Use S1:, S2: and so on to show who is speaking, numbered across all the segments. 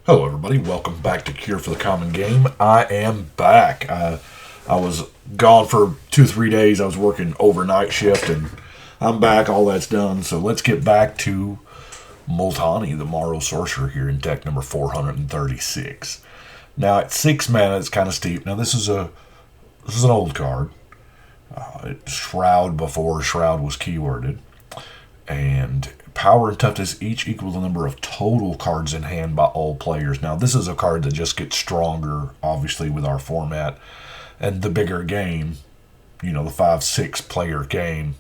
S1: Hello, everybody. Welcome back to Cure for the Common Game. I am back. I was gone for 2-3 days. I was working overnight shift, and I'm back. All that's done. So let's get back to Multani, the Maro Sorcerer, here in deck number 436. Now at 6 mana, it's kind of steep. Now this is an old card. It's Shroud before Shroud was keyworded, and power and toughness each equal the number of total cards in hand by all players. Now, this is a card that just gets stronger, obviously, with our format. And the bigger game, the 5-6 player game,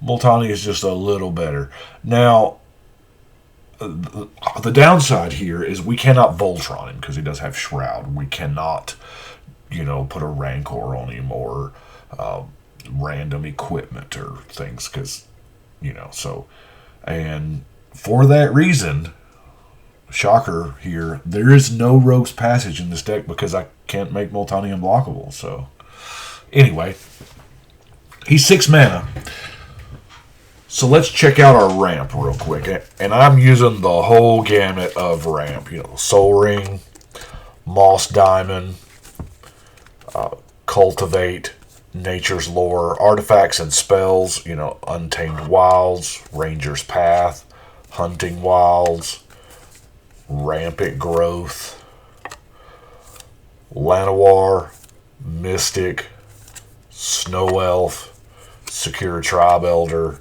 S1: Multani is just a little better. Now, the downside here is we cannot Voltron him because he does have Shroud. We cannot, put a Rancor on him or random equipment or things because, so... And for that reason, shocker here, there is no Rogue's Passage in this deck because I can't make Multani unblockable. So, anyway, he's 6 mana. So let's check out our ramp real quick. And I'm using the whole gamut of ramp. Soul Ring, Moss Diamond, Cultivate, Nature's Lore, Artifacts and Spells, Untamed Wilds, Ranger's Path, Hunting Wilds, Rampant Growth, Llanowar, Mystic, Snow Elf, Secure Tribe Elder,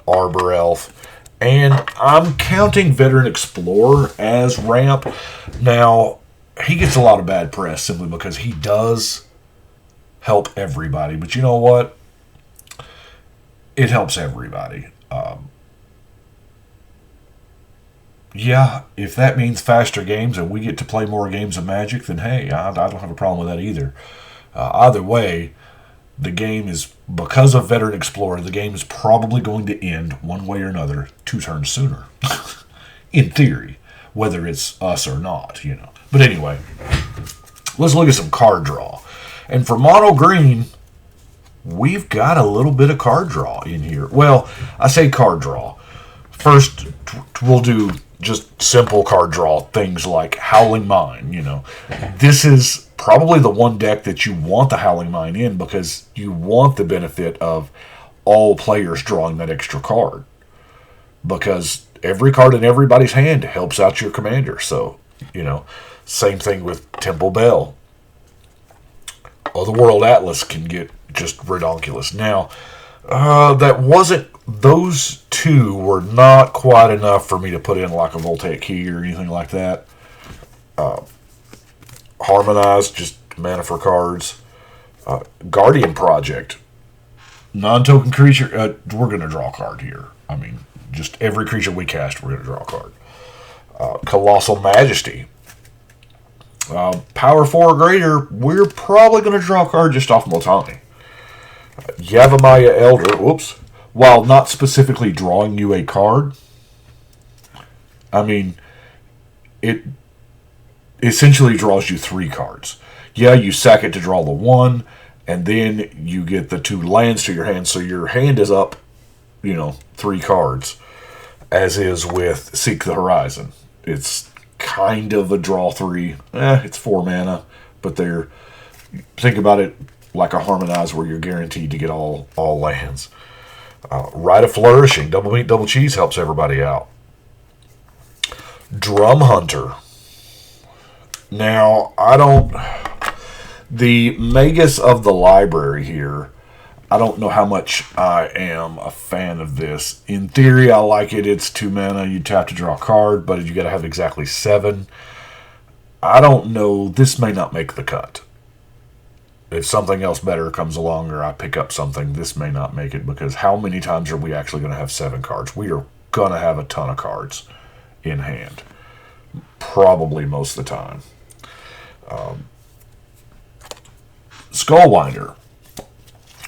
S1: Arbor Elf, and I'm counting Veteran Explorer as ramp. Now, he gets a lot of bad press simply because he does help everybody, but you know what? It helps everybody. Yeah, if that means faster games and we get to play more games of Magic, then hey, I don't have a problem with that either. Either way, the game is, because of Veteran Explorer, the game is probably going to end one way or another 2 turns sooner. In theory, whether it's us or not, But anyway, let's look at some card draw. And for mono green, we've got a little bit of card draw in here. Well, I say card draw. First, we'll do just simple card draw, things like Howling Mine. This is probably the one deck that you want the Howling Mine in because you want the benefit of all players drawing that extra card. Because every card in everybody's hand helps out your commander. So, same thing with Temple Bell. Otherworld Atlas can get just redonkulous. Now, those two were not quite enough for me to put in like a Voltaic Key or anything like that. Harmonize, just mana for cards. Guardian Project, non-token creature, we're going to draw a card here. I mean, just every creature we cast, we're going to draw a card. Colossal Majesty. Power 4 or greater, we're probably going to draw a card just off Multani. Yavimaya Elder, while not specifically drawing you a card, I mean, it essentially draws you 3 cards. Yeah, you sack it to draw the 1, and then you get the 2 lands to your hand, so your hand is up, 3 cards, as is with Seek the Horizon. It's kind of a draw 3. It's 4 mana, but think about it like a Harmonize where you're guaranteed to get all lands. Rite of Flourishing, Double Meat, Double Cheese helps everybody out. Drum Hunter. Now, the Magus of the Library here, I don't know how much I am a fan of this. In theory, I like it. It's 2 mana. You tap to draw a card, but you got to have exactly 7. I don't know. This may not make the cut. If something else better comes along or I pick up something, this may not make it because how many times are we actually going to have 7 cards? We are going to have a ton of cards in hand. Probably most of the time. Skullwinder.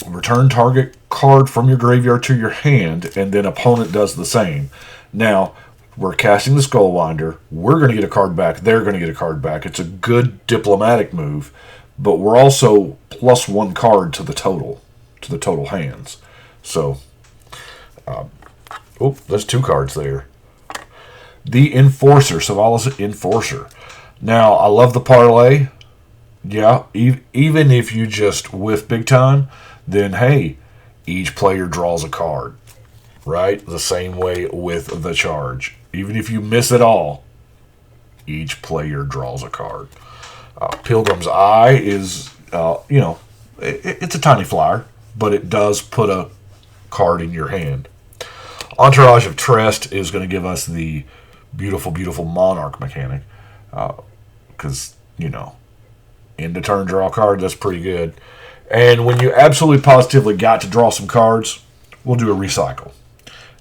S1: Return target card from your graveyard to your hand, and then opponent does the same. Now, we're casting the Skullwinder. We're going to get a card back. They're going to get a card back. It's a good diplomatic move, but we're also plus 1 card to the total hands. So, there's 2 cards there. The Enforcer, Savala's Enforcer. Now, I love the parlay. Yeah, even if you just whiff big time, then hey, each player draws a card, right? The same way with the charge. Even if you miss it all, each player draws a card. Pilgrim's Eye is, it's a tiny flyer, but it does put a card in your hand. Entourage of Trest is going to give us the beautiful, beautiful Monarch mechanic. Because, end of turn draw card, that's pretty good. And when you absolutely positively got to draw some cards, we'll do a recycle.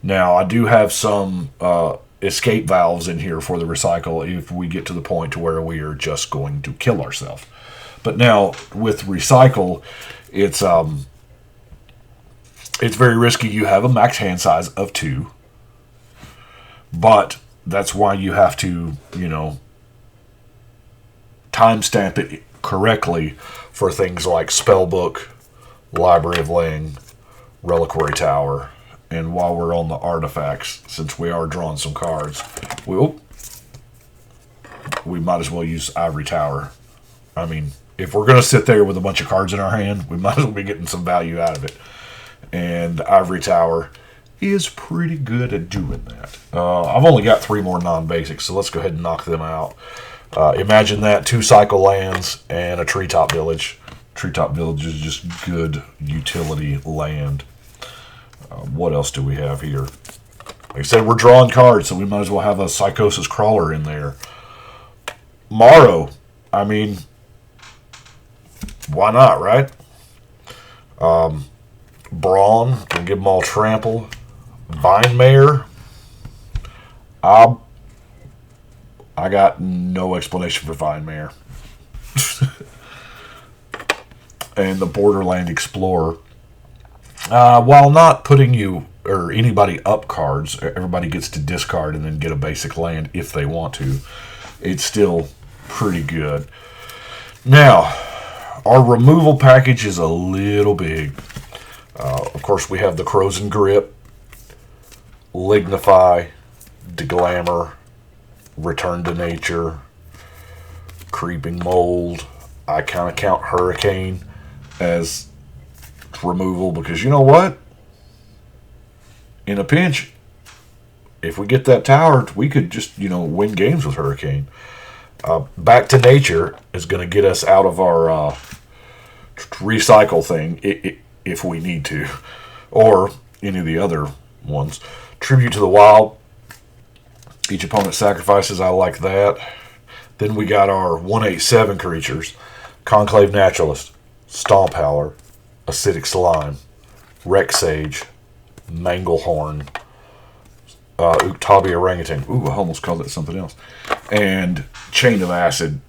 S1: Now, I do have some escape valves in here for the recycle if we get to the point to where we are just going to kill ourselves. But now, with recycle, it's very risky. You have a max hand size of 2. But that's why you have to, timestamp it correctly for things like Spellbook, Library of Lang, Reliquary Tower. And while we're on the artifacts, since we are drawing some cards, we might as well use Ivory Tower. I mean, if we're going to sit there with a bunch of cards in our hand, we might as well be getting some value out of it. And Ivory Tower is pretty good at doing that. I've only got 3 more non-basics, so let's go ahead and knock them out. Imagine that, 2 cycle lands and a Treetop Village. Treetop Village is just good utility land. What else do we have here? Like I said, we're drawing cards, so we might as well have a Psychosis Crawler in there. Maro, I mean, why not, right? Brawn, we'll give them all trample. Vine Mare, I got no explanation for Vine Mare. And the Borderland Explorer. While not putting you or anybody up cards, everybody gets to discard and then get a basic land if they want to. It's still pretty good. Now, our removal package is a little big. Of course, we have the Crows and Grip, Lignify, Deglamour, Return to Nature, Creeping Mold. I kind of count Hurricane as removal because you know what? In a pinch, if we get that tower, we could just, win games with Hurricane. Back to Nature is going to get us out of our recycle thing if we need to, or any of the other ones. Tribute to the Wild. Each opponent sacrifices. I like that. Then we got our 1/8/7 creatures. Conclave Naturalist, Stomp Howler, Acidic Slime, Rex Sage, Manglehorn, Uktabi Orangutan. Ooh, I almost called it something else. And Chain of Acid.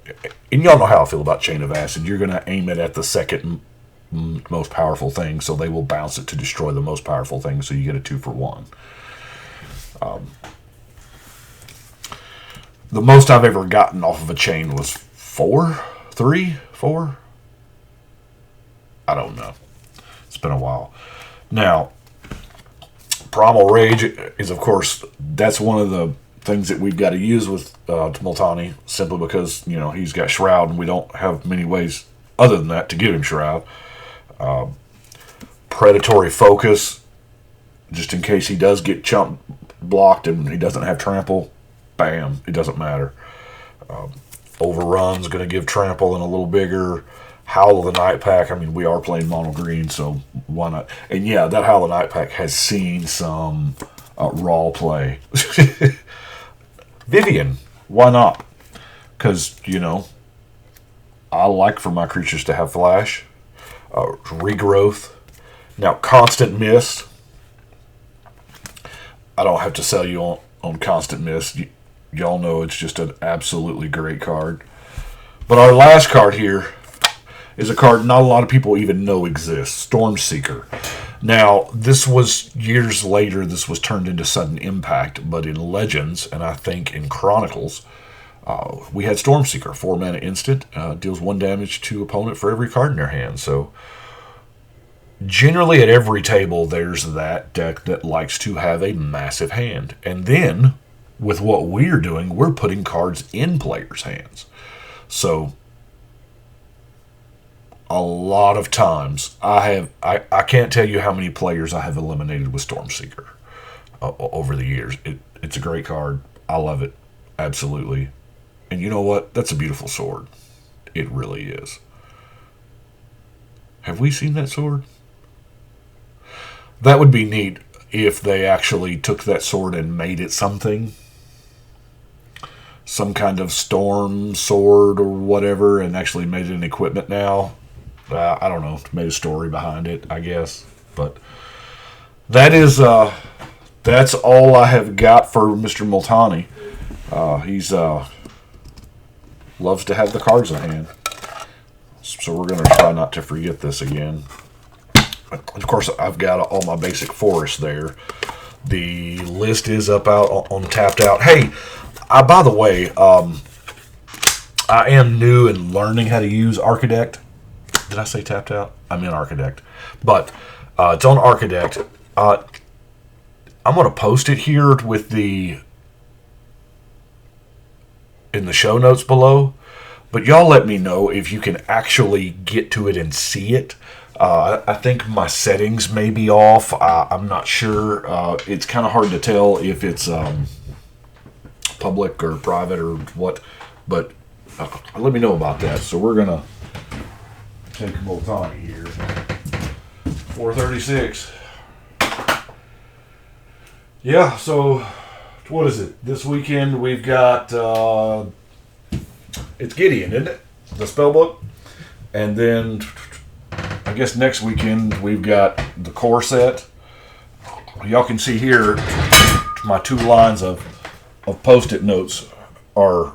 S1: And y'all know how I feel about Chain of Acid. You're going to aim it at the second most powerful thing, so they will bounce it to destroy the most powerful thing, so you get a 2-for-1. The most I've ever gotten off of a chain was 4? I don't know. It's been a while. Now, Primal Rage is, of course, that's one of the things that we've got to use with Multani, simply because, he's got Shroud, and we don't have many ways other than that to give him Shroud. Predatory Focus, just in case he does get chump blocked and he doesn't have Trample, bam, it doesn't matter. Overrun's going to give Trample and a little bigger. Howl of the Night Pack, we are playing mono green, so why not? And yeah, that Howl of the Night Pack has seen some raw play. Vivian, why not? Because, I like for my creatures to have flash. Regrowth. Now, Constant Mist. I don't have to sell you on Constant Mist. Y'all know it's just an absolutely great card. But our last card here is a card not a lot of people even know exists. Stormseeker. Now, this was years later. This was turned into Sudden Impact. But in Legends, and I think in Chronicles, we had Stormseeker. 4-mana instant. Deals 1 damage to opponent for every card in their hand. So, generally at every table, there's that deck that likes to have a massive hand. And then, with what we're doing, we're putting cards in players' hands. So a lot of times I can't tell you how many players I have eliminated with Stormseeker over the years. It's a great card. I love it. Absolutely. And you know what? That's a beautiful sword. It really is. Have we seen that sword? That would be neat if they actually took that sword and made it something. Some kind of storm sword or whatever, and actually made it an equipment now. I don't know. Made a story behind it, I guess. But that is that's all I have got for Mr. Multani. He's loves to have the cards in hand. So we're going to try not to forget this again. Of course, I've got all my basic forest there. The list is up out on Tapped Out. Hey, by the way, I am new and learning how to use Architect. Did I say Tapped Out? I meant Architect. But it's on Architect. I'm going to post it here with in the show notes below. But y'all let me know if you can actually get to it and see it. I think my settings may be off. I'm not sure. It's kind of hard to tell if it's public or private or what. But let me know about that. So we're going to take Multani here. 436. Yeah, so what is it? This weekend we've got... it's Gideon, isn't it? The spellbook. And then I guess next weekend we've got the core set. Y'all can see here my 2 lines of post-it notes are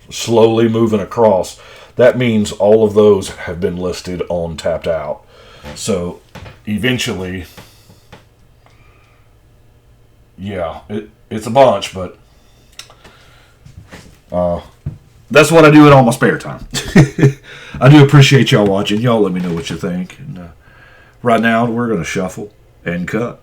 S1: slowly moving across. That means all of those have been listed on Tapped Out. So eventually, yeah, it's a bunch, but that's what I do in all my spare time. I do appreciate y'all watching. Y'all let me know what you think. And right now, we're going to shuffle and cut.